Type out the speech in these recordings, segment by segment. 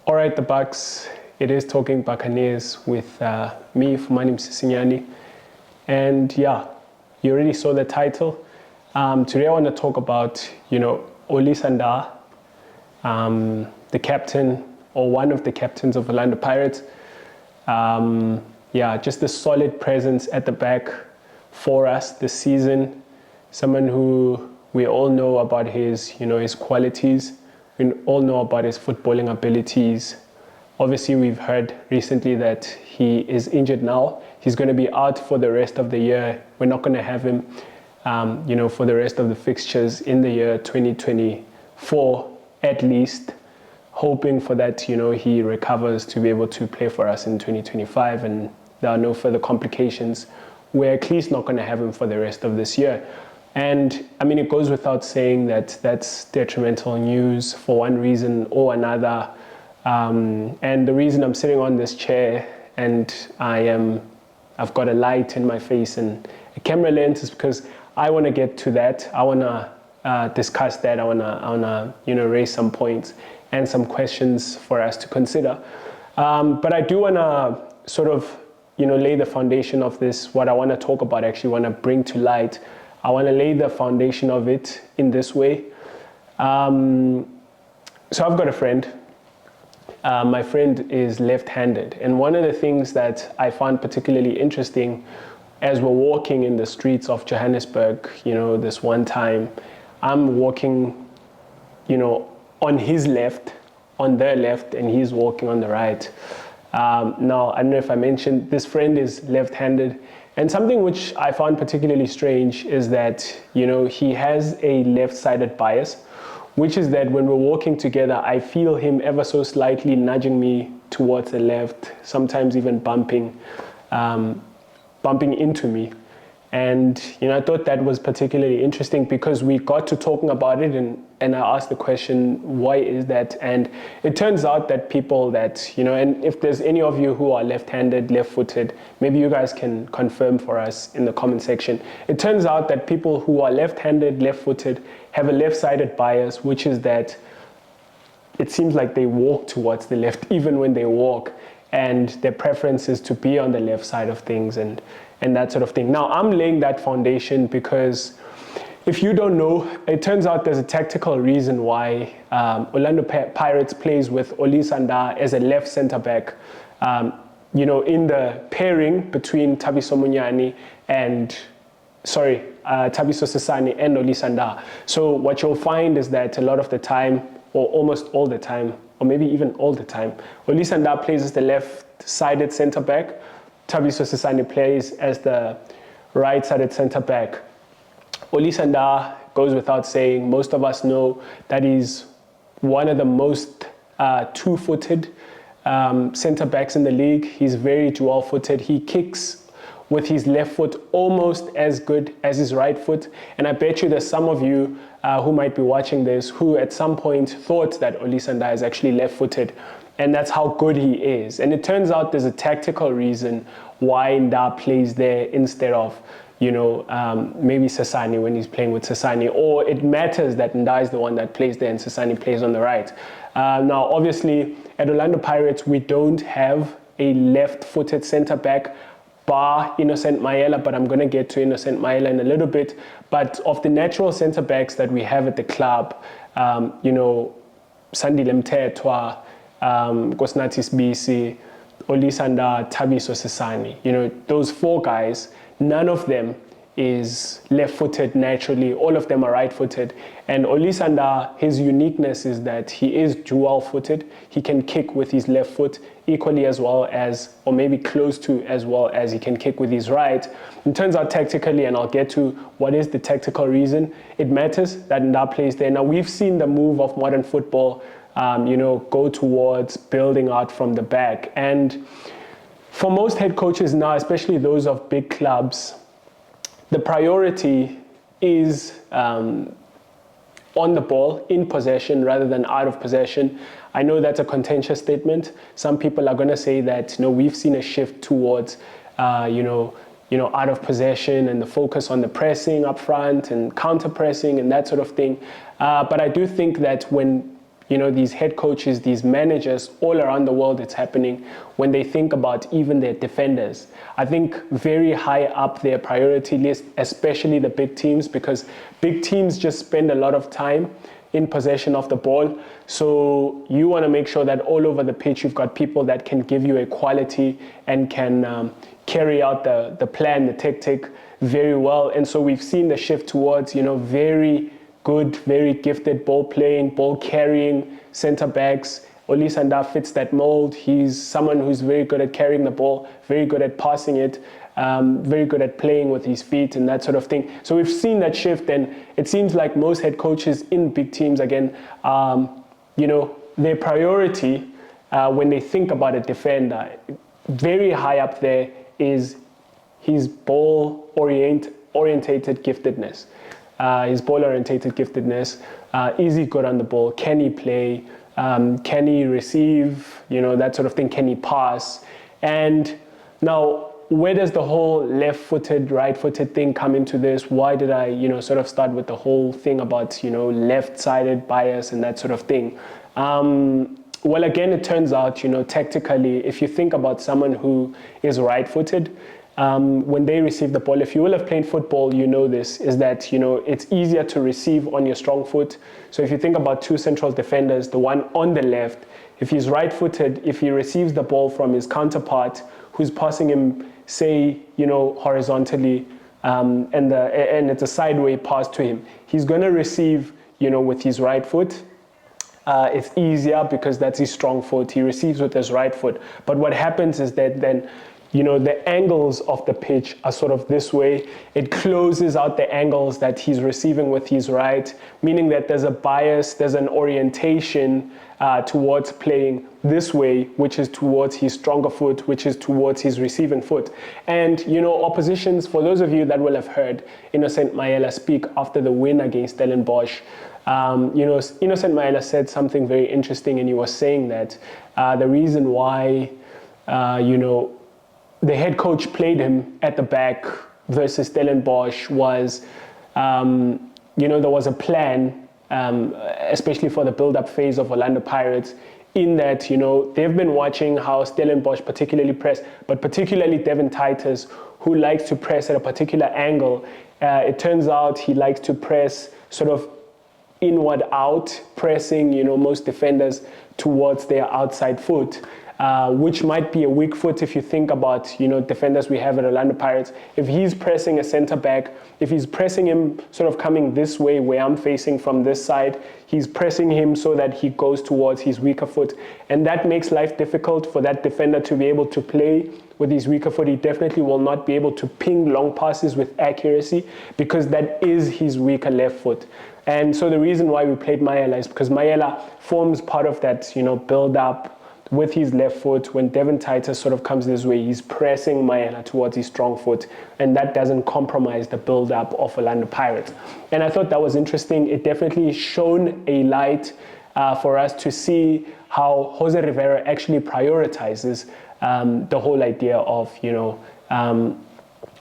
All right, the Bucks. It is Talking Buccaneers with me, Fumane. And yeah, you already saw the title. Today I want to talk about, Olisah Ndah, the captain or one of the captains of Orlando Pirates. Just a solid presence at the back for us this season. Someone who we all know about his qualities. We all know about his footballing abilities. Obviously, we've heard recently that he is injured now. He's going to be out for the rest of the year. We're not going to have him, for the rest of the fixtures in the year 2024, at least. Hoping for that, he recovers to be able to play for us in 2025 and there are no further complications. We're at least not going to have him for the rest of this year. And I mean, it goes without saying that that's detrimental news for one reason or another. And the reason I'm sitting on this chair and I've got a light in my face and a camera lens is because I want to get to that. I want to discuss that. I want to raise some points and some questions for us to consider. But I do want to sort of lay the foundation of this. What I want to talk about, actually want to bring to light. I want to lay the foundation of it in this way. So I've got a friend. My friend is left-handed. And one of the things that I found particularly interesting as we're walking in the streets of Johannesburg, this one time, I'm walking, on his left, on their left, and he's walking on the right. Now, I don't know if I mentioned, this friend is left-handed. And something which I found particularly strange is that, he has a left-sided bias, which is that when we're walking together, I feel him ever so slightly nudging me towards the left, sometimes even bumping into me. And, I thought that was particularly interesting because we got to talking about it and I asked the question, why is that? And it turns out that people that, and if there's any of you who are left-handed, left-footed, maybe you guys can confirm for us in the comment section. It turns out that people who are left-handed, left-footed have a left-sided bias, which is that it seems like they walk towards the left even when they walk, and their preference is to be on the left side of things and that sort of thing. Now, I'm laying that foundation because if you don't know, it turns out there's a tactical reason why Orlando Pirates plays with Olisah Ndah as a left centre-back, in the pairing between Thabiso Munyane and, Thabiso Sesane and Olisah Ndah. So what you'll find is that a lot of the time, or almost all the time, or maybe even all the time, Olisah Ndah plays as the left-sided centre-back, Thabiso Sesane plays as the right-sided centre-back. Olisah Ndah goes without saying, most of us know that he's one of the most two-footed centre-backs in the league. He's very dual-footed. He kicks with his left foot almost as good as his right foot. And I bet you there's some of you who might be watching this who at some point thought that Olisah Ndah is actually left-footed. And that's how good he is. And it turns out there's a tactical reason why Ndah plays there instead of, maybe Sesane when he's playing with Sesane. Or it matters that Ndah is the one that plays there and Sesane plays on the right. Now, obviously, at Orlando Pirates, we don't have a left-footed centre-back bar Innocent Maela, but I'm going to get to Innocent Maela in a little bit. But of the natural centre-backs that we have at the club, Sandile Mthethwa, Kosnathi Sibisi, Olisah Ndah, Thabiso Sesane, those four guys, none of them is left-footed naturally. All of them are right-footed. And Olisah Ndah, his uniqueness is that he is dual-footed. He can kick with his left foot equally as well as, or maybe close to as well as he can kick with his right. It turns out tactically, and I'll get to what is the tactical reason, it matters that Ndah plays there. Now, we've seen the move of modern football go towards building out from the back. And for most head coaches now, especially those of big clubs, the priority is on the ball, in possession rather than out of possession. I know that's a contentious statement. Some people are going to say that we've seen a shift towards out of possession and the focus on the pressing up front and counter pressing and that sort of thing. But I do think that when these head coaches, these managers all around the world, it's happening, when they think about even their defenders, I think very high up their priority list, especially the big teams, because big teams just spend a lot of time in possession of the ball. So you want to make sure that all over the pitch, you've got people that can give you equality and can carry out the plan, the tactic very well. And so we've seen the shift towards, very good, very gifted ball playing, ball carrying center backs. Olisah Ndah fits that mold. He's someone who's very good at carrying the ball, very good at passing it, very good at playing with his feet and that sort of thing. So we've seen that shift, and it seems like most head coaches in big teams, again, their priority when they think about a defender, very high up there is his ball-orientated giftedness. Is he good on the ball? Can he play? Can he receive? That sort of thing. Can he pass? And now, where does the whole left-footed, right-footed thing come into this? Why did I, sort of start with the whole thing about, left-sided bias and that sort of thing? Well, again, it turns out, tactically, if you think about someone who is right-footed, when they receive the ball, if you will have played football, this, is that, it's easier to receive on your strong foot. So if you think about two central defenders, the one on the left, if he's right-footed, if he receives the ball from his counterpart, who's passing him, say, horizontally, and it's a sideway pass to him, he's going to receive, with his right foot. It's easier because that's his strong foot. He receives with his right foot. But what happens is that then, the angles of the pitch are sort of this way. It closes out the angles that he's receiving with his right, meaning that there's a bias, there's an orientation towards playing this way, which is towards his stronger foot, which is towards his receiving foot. And, oppositions, for those of you that will have heard Innocent Mayela speak after the win against Stellenbosch, Innocent Mayela said something very interesting, and he was saying that the reason why, the head coach played him at the back versus Stellenbosch was, there was a plan, especially for the build-up phase of Orlando Pirates, in that, they've been watching how Stellenbosch particularly press, but particularly Devin Titus, who likes to press at a particular angle. It turns out he likes to press sort of inward out, pressing, most defenders towards their outside foot. Which might be a weak foot if you think about, defenders we have at Orlando Pirates. If he's pressing a center back, if he's pressing him sort of coming this way where I'm facing from this side, he's pressing him so that he goes towards his weaker foot. And that makes life difficult for that defender to be able to play with his weaker foot. He definitely will not be able to ping long passes with accuracy because that is his weaker left foot. And so the reason why we played Mayela is because Mayela forms part of that, build up with his left foot. When Devin Titus sort of comes this way, he's pressing Mayela towards his strong foot, and that doesn't compromise the build-up of Orlando Pirates. And I thought that was interesting. It definitely shone a light for us to see how Jose Rivera actually prioritizes the whole idea of,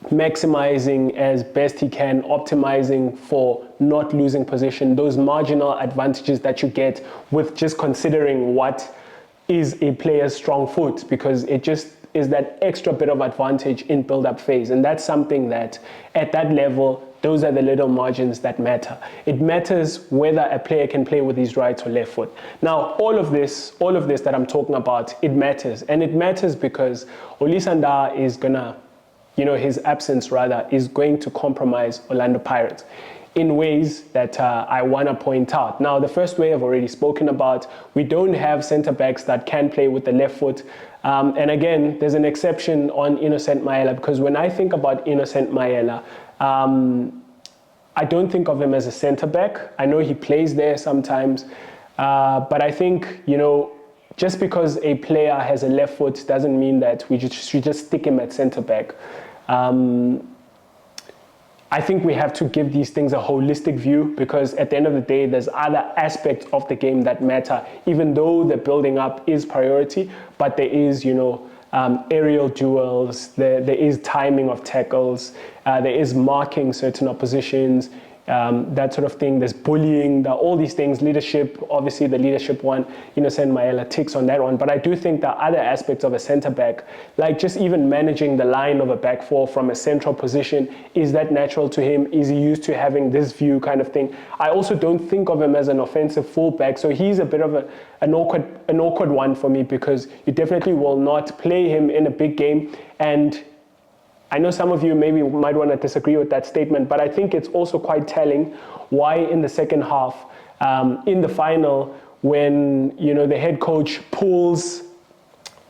maximizing as best he can, optimizing for not losing position, those marginal advantages that you get with just considering what is a player's strong foot, because it just is that extra bit of advantage in build-up phase. And that's something that at that level, those are the little margins that matter. It matters whether a player can play with his right or left foot. Now, all of this that I'm talking about, it matters. And it matters because Olisah Ndah is gonna, his absence rather, is going to compromise Orlando Pirates in ways that I want to point out. Now, the first way I've already spoken about, we don't have center backs that can play with the left foot. And again, there's an exception on Innocent Mayela, because when I think about Innocent Mayela, I don't think of him as a center back. I know he plays there sometimes, But I think, just because a player has a left foot doesn't mean that we should just stick him at centre back. I think we have to give these things a holistic view, because at the end of the day, there's other aspects of the game that matter, even though the building up is priority, but there is, aerial duels, there is timing of tackles, there is marking certain oppositions, that sort of thing. There's bullying, all these things, leadership, obviously the leadership one, Innocent Maela ticks on that one. But I do think there are other aspects of a centre back, like just even managing the line of a back four from a central position. Is that natural to him? Is he used to having this view kind of thing? I also don't think of him as an offensive fullback, so he's a bit of an awkward one for me, because you definitely will not play him in a big game. And I know some of you maybe might want to disagree with that statement, but I think it's also quite telling why in the second half, in the final, when the head coach pulls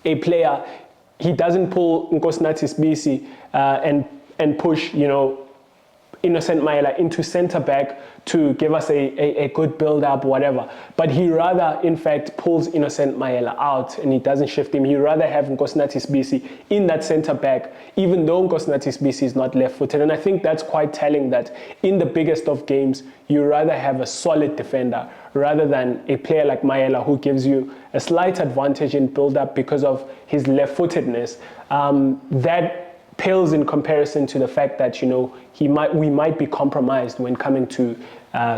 a player, he doesn't pull Nkosinathi Sibisi and push Innocent Maela into centre back to give us a good build-up, whatever. But he rather, in fact, pulls Innocent Maela out and he doesn't shift him. He rather have Nkosinathi Sibisi in that centre back, even though Nkosinathi Sibisi is not left-footed. And I think that's quite telling, that in the biggest of games, you rather have a solid defender rather than a player like Maela, who gives you a slight advantage in build-up because of his left-footedness. That pales in comparison to the fact that we might be compromised when coming to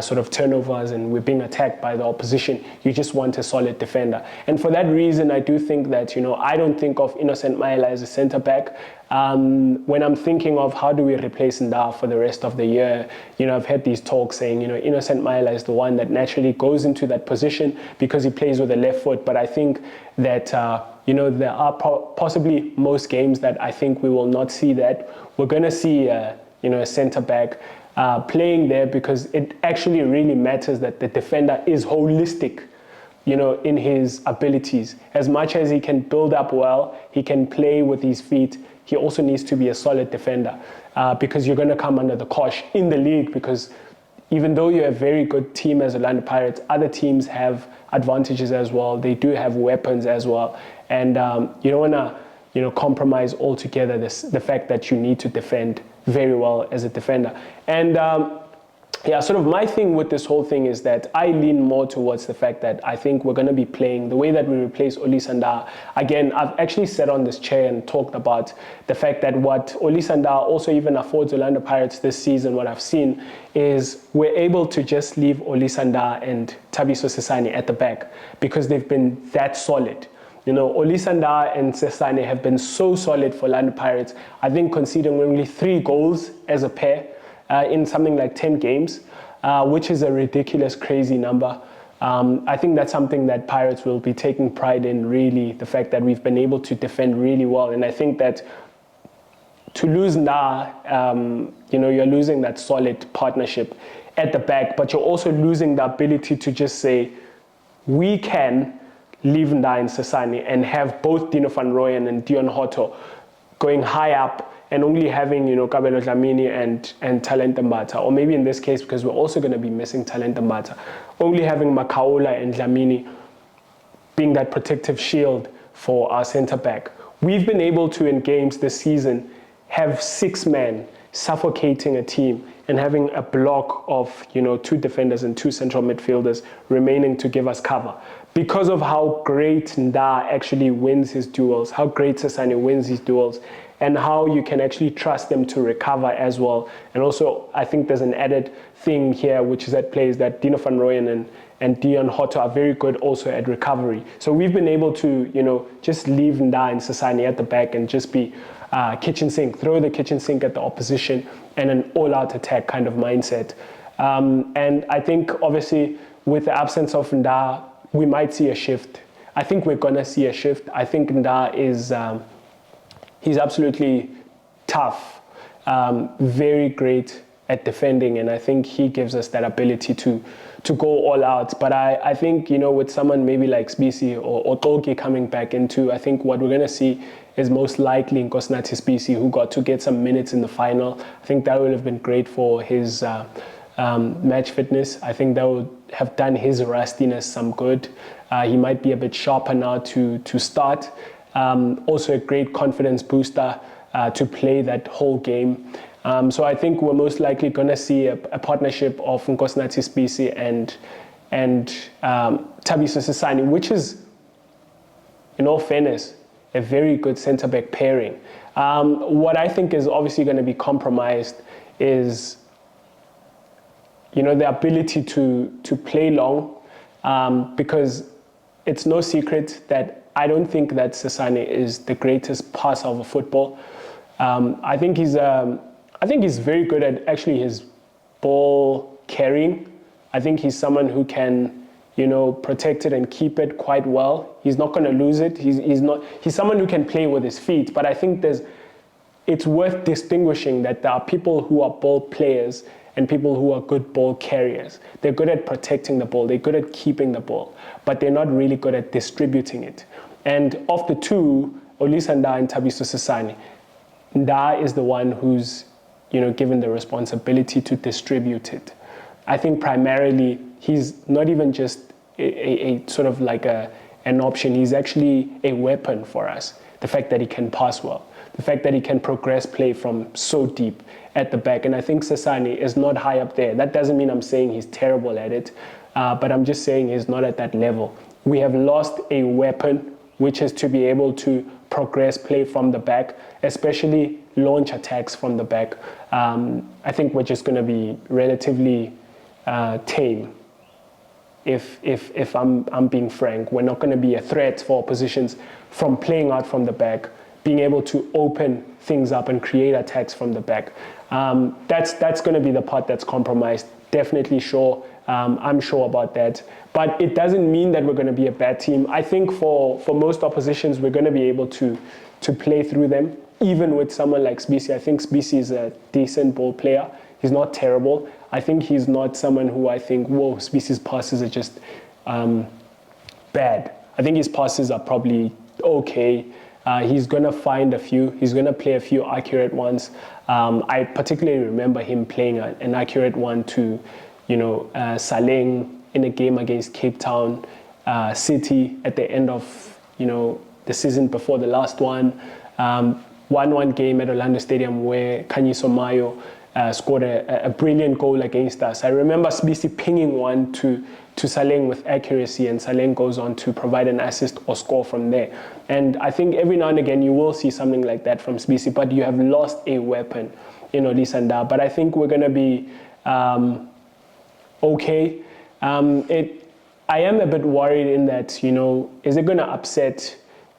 sort of turnovers and we're being attacked by the opposition. You just want a solid defender, and for that reason, I do think that I don't think of Innocent Maela as a centre back. When I'm thinking of how do we replace Ndah for the rest of the year, I've had these talks saying Innocent Maela is the one that naturally goes into that position because he plays with the left foot. But I think that there are possibly most games that I think we will not see that. We're going to see a centre back playing there, because it actually really matters that the defender is holistic in his abilities. As much as he can build up well, he can play with his feet, he also needs to be a solid defender, because you're going to come under the cosh in the league, because even though you're a very good team as Orlando Pirates, other teams have advantages as well. They do have weapons as well. And you don't want to compromise altogether the fact that you need to defend very well as a defender. And sort of my thing with this whole thing is that I lean more towards the fact that I think we're going to be playing the way that we replace Olisah Ndah. Again, I've actually sat on this chair and talked about the fact that what Olisah Ndah also even affords Orlando Pirates this season, what I've seen, is we're able to just leave Olisah Ndah and Thabiso Sesane at the back, because they've been that solid. Olisah Ndah and Sesane have been so solid for Orlando Pirates. I think conceding only 3 goals as a pair in something like 10 games, which is a ridiculous, crazy number. I think that's something that Pirates will be taking pride in, really, the fact that we've been able to defend really well. And I think that to lose Ndah, you're losing that solid partnership at the back, but you're also losing the ability to just say, we can leave Ndah and Sesane and have both Dino van Rooyen and Dion Hotto going high up, and only having, Kabelo Dlamini and Talent Mbata, or maybe in this case, because we're also going to be missing Talent Mbata, only having Makaula and Dlamini being that protective shield for our centre back. We've been able to, in games this season, have 6 men suffocating a team and having a block of 2 defenders and 2 central midfielders remaining to give us cover, because of how great Ndah actually wins his duels, how great Sesane wins his duels, and how you can actually trust them to recover as well. And also, I think there's an added thing here, which is at play, is that Dino van Rooyen and Dion Hotto are very good also at recovery. So we've been able to, just leave Ndah and Sesane at the back and just be kitchen sink, throw the kitchen sink at the opposition, and an all-out attack kind of mindset. And I think, obviously, with the absence of Ndah, we might see a shift. I think we're going to see a shift. I think Ndah is... he's absolutely tough, very great at defending, and I think he gives us that ability to go all out. But I think, with someone maybe like Sibisi or Toki coming back into, I think what we're going to see is most likely Nkosinathi Sibisi, who got to get some minutes in the final. I think that would have been great for his match fitness. I think that would have done his rustiness some good. He might be a bit sharper now to start. Also a great confidence booster to play that whole game. So I think we're most likely going to see a partnership of Nkosinathi Sibisi and Thabiso Sisane, which is, in all fairness, a very good centre-back pairing. What I think is obviously going to be compromised is, the ability to play long, because it's no secret that I don't think that Sisane is the greatest passer of football. I think he's very good at actually his ball carrying. I think he's someone who can, protect it and keep it quite well. He's not going to lose it. He's someone who can play with his feet. But I think it's worth distinguishing that there are people who are ball players and people who are good ball carriers. They're good at protecting the ball. They're good at keeping the ball, but they're not really good at distributing it. And of the two, Olisah Ndah and Thabiso Sisane, Ndah is the one who's, given the responsibility to distribute it. I think primarily he's not even just a sort of like an option. He's actually a weapon for us. The fact that he can pass well, the fact that he can progress play from so deep at the back. And I think Sisane is not high up there. That doesn't mean I'm saying he's terrible at it, but I'm just saying he's not at that level. We have lost a weapon, which is to be able to progress play from the back, especially launch attacks from the back. I think we're just going to be relatively tame. If I'm being frank, we're not going to be a threat for oppositions from playing out from the back, being able to open things up and create attacks from the back. That's going to be the part that's compromised. Definitely sure. I'm sure about that. But it doesn't mean that we're going to be a bad team. I think for most oppositions, we're going to be able to play through them, even with someone like Sibisi. I think Sibisi is a decent ball player. He's not terrible. I think he's not someone who I think, whoa, Sibisi's passes are just bad. I think his passes are probably okay. He's going to find a few. He's going to play a few accurate ones. I particularly remember him playing an accurate one to, Saleng in a game against Cape Town City at the end of, the season before the last one. 1-1 game at Orlando Stadium where Khanyiso Mayo scored a brilliant goal against us. I remember Sibisi pinging one to Saleng with accuracy, and Saleng goes on to provide an assist or score from there. And I think every now and again you will see something like that from Sibisi, but you have lost a weapon in Olisah Ndah. But I think we're going to be okay. I am a bit worried in that, is it going to upset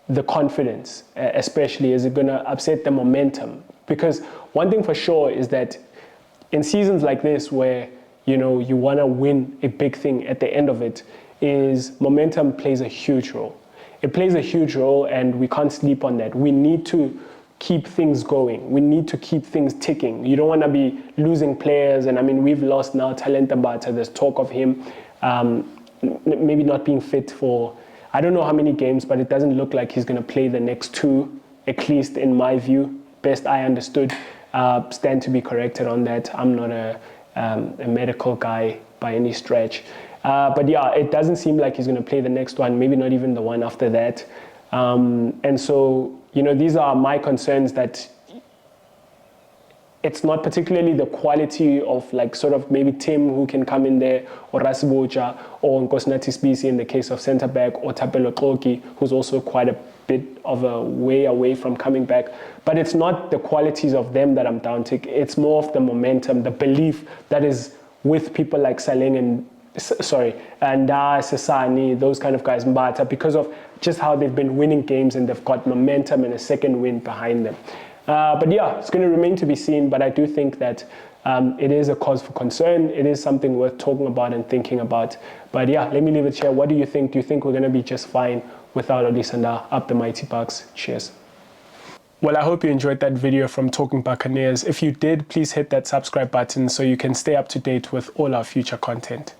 the confidence, especially? Is it going to upset the momentum? Because one thing for sure is that in seasons like this where, you want to win a big thing at the end of it, is momentum plays a huge role. It plays a huge role, and we can't sleep on that. We need to keep things going. We need to keep things ticking. You don't want to be losing players. And I mean, we've lost now Talenta Bata. There's talk of him maybe not being fit for, I don't know how many games, but it doesn't look like he's going to play the next two, at least in my view. Best I understood. Stand to be corrected on that. I'm not a medical guy by any stretch. But yeah, it doesn't seem like he's going to play the next one, maybe not even the one after that. And so, these are my concerns, that it's not particularly the quality of sort of maybe Tim who can come in there, or Rasiboja, or Nkosinathi Sibisi in the case of centre back, or Thapelo Xoki, who's also quite a bit of a way away from coming back. But it's not the qualities of them that I'm doubting. It's more of the momentum, the belief that is with people like Saleng and Ndah, Sisane, those kind of guys, Mbata, because of just how they've been winning games and they've got momentum and a second win behind them. But yeah, it's going to remain to be seen. But I do think that it is a cause for concern. It is something worth talking about and thinking about. But yeah, let me leave it here. What do you think? Do you think we're going to be just fine without Olisah Ndah? Up the mighty Bucks. Cheers. Well, I hope you enjoyed that video from Talking Buccaneers. If you did, please hit that subscribe button so you can stay up to date with all our future content.